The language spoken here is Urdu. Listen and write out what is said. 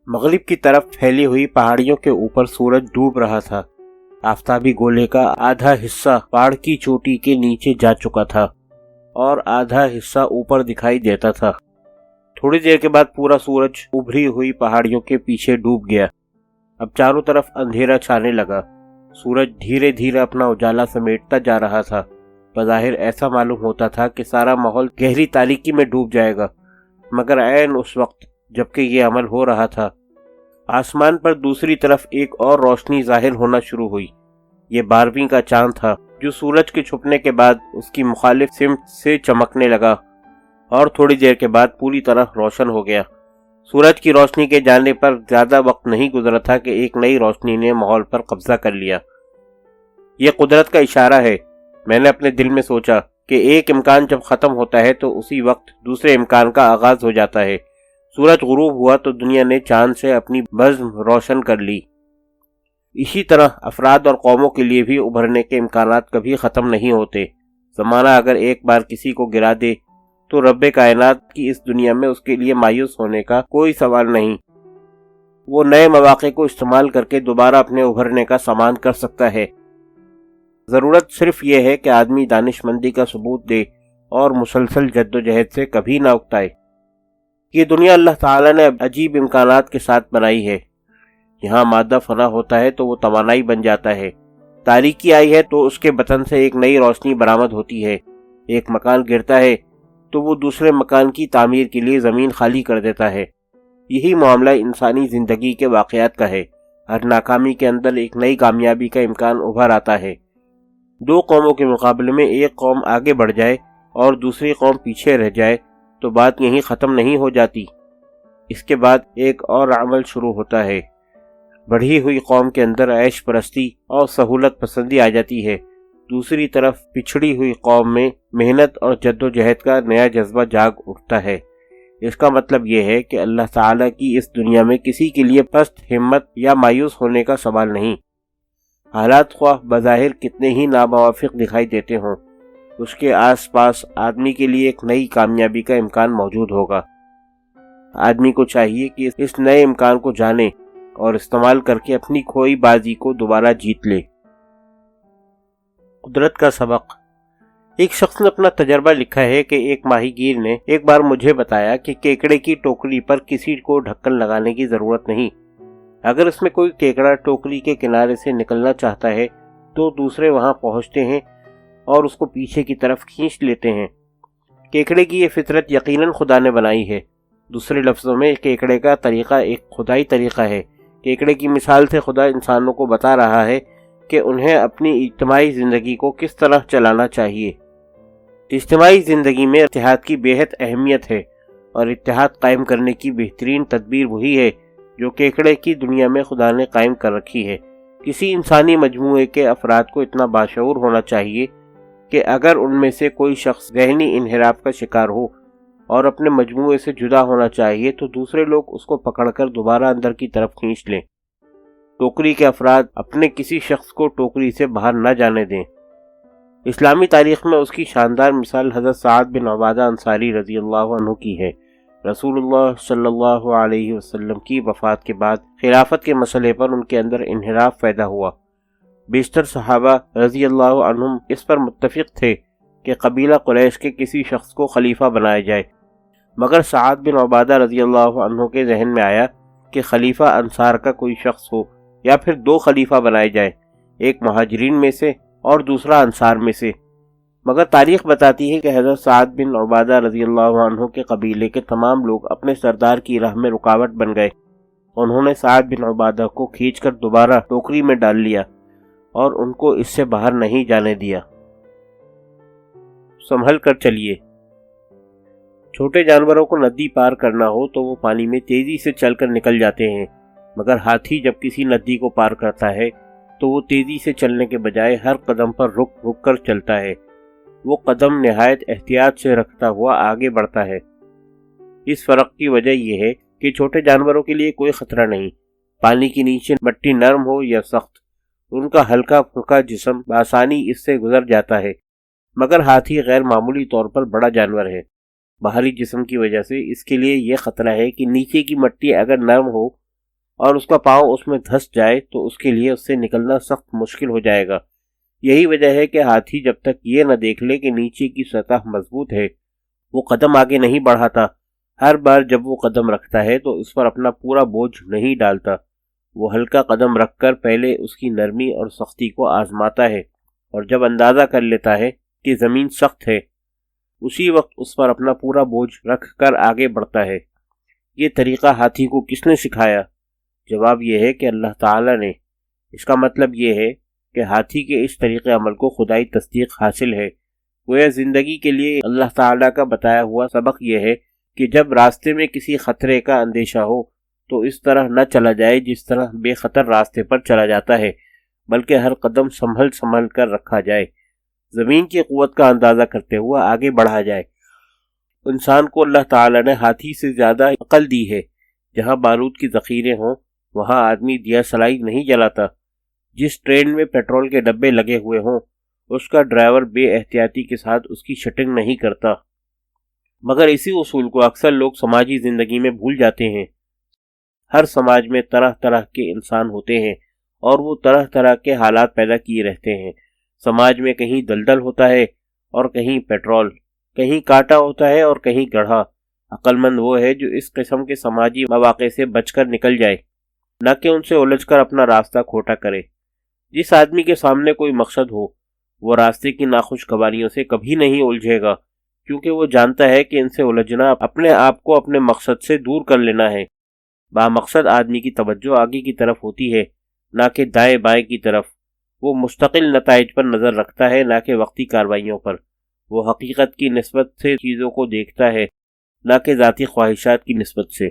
مغرب کی طرف پھیلی ہوئی پہاڑیوں کے اوپر سورج ڈوب رہا تھا۔ آفتابی گولے کا آدھا حصہ پہاڑ کی چوٹی کے نیچے جا چکا تھا اور آدھا حصہ اوپر دکھائی دیتا تھا۔ تھوڑی دیر کے بعد پورا سورج ابھری ہوئی پہاڑیوں کے پیچھے ڈوب گیا۔ اب چاروں طرف اندھیرا چھانے لگا۔ سورج دھیرے دھیرے اپنا اجالا سمیٹتا جا رہا تھا۔ بظاہر ایسا معلوم ہوتا تھا کہ سارا ماحول گہری تاریکی میں ڈوب جائے گا، مگر عین اس وقت جبکہ یہ عمل ہو رہا تھا، آسمان پر دوسری طرف ایک اور روشنی ظاہر ہونا شروع ہوئی۔ یہ 12ویں کا چاند تھا جو سورج کے چھپنے کے بعد اس کی مخالف سمت سے چمکنے لگا اور تھوڑی دیر کے بعد پوری طرح روشن ہو گیا۔ سورج کی روشنی کے جانے پر زیادہ وقت نہیں گزرا تھا کہ ایک نئی روشنی نے ماحول پر قبضہ کر لیا۔ یہ قدرت کا اشارہ ہے، میں نے اپنے دل میں سوچا، کہ ایک امکان جب ختم ہوتا ہے تو اسی وقت دوسرے امکان کا آغاز ہو جاتا ہے۔ سورج غروب ہوا تو دنیا نے چاند سے اپنی بزم روشن کر لی۔ اسی طرح افراد اور قوموں کے لیے بھی ابھرنے کے امکانات کبھی ختم نہیں ہوتے۔ زمانہ اگر ایک بار کسی کو گرا دے تو رب کائنات کی اس دنیا میں اس کے لیے مایوس ہونے کا کوئی سوال نہیں۔ وہ نئے مواقع کو استعمال کر کے دوبارہ اپنے ابھرنے کا سامان کر سکتا ہے۔ ضرورت صرف یہ ہے کہ آدمی دانش مندی کا ثبوت دے اور مسلسل جد و جہد سے کبھی نہ اکتائے۔ یہ دنیا اللہ تعالیٰ نے عجیب امکانات کے ساتھ بنائی ہے۔ یہاں مادہ فنا ہوتا ہے تو وہ توانائی بن جاتا ہے، تاریکی آئی ہے تو اس کے بطن سے ایک نئی روشنی برآمد ہوتی ہے، ایک مکان گرتا ہے تو وہ دوسرے مکان کی تعمیر کے لیے زمین خالی کر دیتا ہے۔ یہی معاملہ انسانی زندگی کے واقعات کا ہے۔ ہر ناکامی کے اندر ایک نئی کامیابی کا امکان ابھر آتا ہے۔ دو قوموں کے مقابلے میں ایک قوم آگے بڑھ جائے اور دوسری قوم پیچھے رہ جائے تو بات یہیں ختم نہیں ہو جاتی۔ اس کے بعد ایک اور عمل شروع ہوتا ہے۔ بڑھی ہوئی قوم کے اندر عیش پرستی اور سہولت پسندی آ جاتی ہے، دوسری طرف پچھڑی ہوئی قوم میں محنت اور جد و جہد کا نیا جذبہ جاگ اٹھتا ہے۔ اس کا مطلب یہ ہے کہ اللہ تعالیٰ کی اس دنیا میں کسی کے لیے پست ہمت یا مایوس ہونے کا سوال نہیں۔ حالات خواہ بظاہر کتنے ہی ناموافق دکھائی دیتے ہوں، اس کے آس پاس آدمی کے لیے ایک نئی کامیابی کا امکان موجود ہوگا۔ آدمی کو چاہیے کہ اس نئے امکان کو جانے اور استعمال کر کے اپنی کھوئی بازی کو دوبارہ جیت لے۔ قدرت کا سبق۔ ایک شخص نے اپنا تجربہ لکھا ہے کہ ایک ماہی گیر نے ایک بار مجھے بتایا کہ کیکڑے کی ٹوکری پر کسی کو ڈھکن لگانے کی ضرورت نہیں۔ اگر اس میں کوئی کیکڑا ٹوکری کے کنارے سے نکلنا چاہتا ہے تو دوسرے وہاں پہنچتے ہیں اور اس کو پیچھے کی طرف کھینچ لیتے ہیں۔ کیکڑے کی یہ فطرت یقیناً خدا نے بنائی ہے۔ دوسرے لفظوں میں کیکڑے کا طریقہ ایک خدائی طریقہ ہے۔ کیکڑے کی مثال سے خدا انسانوں کو بتا رہا ہے کہ انہیں اپنی اجتماعی زندگی کو کس طرح چلانا چاہیے۔ اجتماعی زندگی میں اتحاد کی بے حد اہمیت ہے، اور اتحاد قائم کرنے کی بہترین تدبیر وہی ہے جو کیکڑے کی دنیا میں خدا نے قائم کر رکھی ہے۔ کسی انسانی مجموعے کے افراد کو اتنا باشعور ہونا چاہیے کہ اگر ان میں سے کوئی شخص ذہنی انحراف کا شکار ہو اور اپنے مجموعے سے جدا ہونا چاہیے تو دوسرے لوگ اس کو پکڑ کر دوبارہ اندر کی طرف کھینچ لیں۔ ٹوکری کے افراد اپنے کسی شخص کو ٹوکری سے باہر نہ جانے دیں۔ اسلامی تاریخ میں اس کی شاندار مثال حضرت سعد بن عبادہ انصاری رضی اللہ عنہ کی ہے۔ رسول اللہ صلی اللہ علیہ وسلم کی وفات کے بعد خلافت کے مسئلے پر ان کے اندر انحراف پیدا ہوا۔ بیشتر صحابہ رضی اللہ عنہم اس پر متفق تھے کہ قبیلہ قریش کے کسی شخص کو خلیفہ بنایا جائے، مگر سعد بن عبادہ رضی اللہ عنہ کے ذہن میں آیا کہ خلیفہ انصار کا کوئی شخص ہو یا پھر دو خلیفہ بنائے جائیں، ایک مہاجرین میں سے اور دوسرا انصار میں سے۔ مگر تاریخ بتاتی ہے کہ حضرت سعد بن عبادہ رضی اللہ عنہ کے قبیلے کے تمام لوگ اپنے سردار کی راہ میں رکاوٹ بن گئے۔ انہوں نے سعد بن عبادہ کو کھینچ کر دوبارہ ٹوکری میں ڈال لیا اور ان کو اس سے باہر نہیں جانے دیا۔ سنبھل کر چلیے۔ چھوٹے جانوروں کو ندی پار کرنا ہو تو وہ پانی میں تیزی سے چل کر نکل جاتے ہیں، مگر ہاتھی جب کسی ندی کو پار کرتا ہے تو وہ تیزی سے چلنے کے بجائے ہر قدم پر رک رک کر چلتا ہے۔ وہ قدم نہایت احتیاط سے رکھتا ہوا آگے بڑھتا ہے۔ اس فرق کی وجہ یہ ہے کہ چھوٹے جانوروں کے لیے کوئی خطرہ نہیں، پانی کے نیچے مٹی نرم ہو یا سخت، ان کا ہلکا پھلکا جسم بآسانی اس سے گزر جاتا ہے، مگر ہاتھی غیر معمولی طور پر بڑا جانور ہے۔ باہری جسم کی وجہ سے اس کے لیے یہ خطرہ ہے کہ نیچے کی مٹی اگر نرم ہو اور اس کا پاؤں اس میں دھس جائے تو اس کے لیے اس سے نکلنا سخت مشکل ہو جائے گا۔ یہی وجہ ہے کہ ہاتھی جب تک یہ نہ دیکھ لے کہ نیچے کی سطح مضبوط ہے وہ قدم آگے نہیں بڑھاتا۔ ہر بار جب وہ قدم رکھتا ہے تو اس پر اپنا پورا بوجھ نہیں ڈالتا، وہ ہلکا قدم رکھ کر پہلے اس کی نرمی اور سختی کو آزماتا ہے، اور جب اندازہ کر لیتا ہے کہ زمین سخت ہے اسی وقت اس پر اپنا پورا بوجھ رکھ کر آگے بڑھتا ہے۔ یہ طریقہ ہاتھی کو کس نے سکھایا؟ جواب یہ ہے کہ اللہ تعالی نے۔ اس کا مطلب یہ ہے کہ ہاتھی کے اس طریقے عمل کو خدائی تصدیق حاصل ہے۔ گویا زندگی کے لیے اللہ تعالیٰ کا بتایا ہوا سبق یہ ہے کہ جب راستے میں کسی خطرے کا اندیشہ ہو تو اس طرح نہ چلا جائے جس طرح بے خطر راستے پر چلا جاتا ہے، بلکہ ہر قدم سنبھل کر رکھا جائے، زمین کی قوت کا اندازہ کرتے ہوئے آگے بڑھا جائے۔ انسان کو اللہ تعالیٰ نے ہاتھی سے زیادہ عقل دی ہے۔ جہاں بارود کی ذخیرے ہوں وہاں آدمی دیا سلائی نہیں جلاتا، جس ٹرین میں پیٹرول کے ڈبے لگے ہوئے ہوں اس کا ڈرائیور بے احتیاطی کے ساتھ اس کی شٹنگ نہیں کرتا۔ مگر اسی اصول کو اکثر لوگ سماجی زندگی میں بھول جاتے ہیں۔ ہر سماج میں طرح طرح کے انسان ہوتے ہیں اور وہ طرح طرح کے حالات پیدا کیے رہتے ہیں۔ سماج میں کہیں دلدل ہوتا ہے اور کہیں پیٹرول، کہیں کانٹا ہوتا ہے اور کہیں گڑھا۔ عقل مند وہ ہے جو اس قسم کے سماجی مواقع سے بچ کر نکل جائے، نہ کہ ان سے الجھ کر اپنا راستہ کھوٹا کرے۔ جس آدمی کے سامنے کوئی مقصد ہو وہ راستے کی ناخوشگواریوں سے کبھی نہیں الجھے گا، کیونکہ وہ جانتا ہے کہ ان سے الجھنا اپنے آپ کو اپنے مقصد سے دور کر لینا ہے۔ بامقصد آدمی کی توجہ آگے کی طرف ہوتی ہے، نہ کہ دائیں بائیں کی طرف۔ وہ مستقل نتائج پر نظر رکھتا ہے، نہ کہ وقتی کارروائیوں پر۔ وہ حقیقت کی نسبت سے چیزوں کو دیکھتا ہے، نہ کہ ذاتی خواہشات کی نسبت سے۔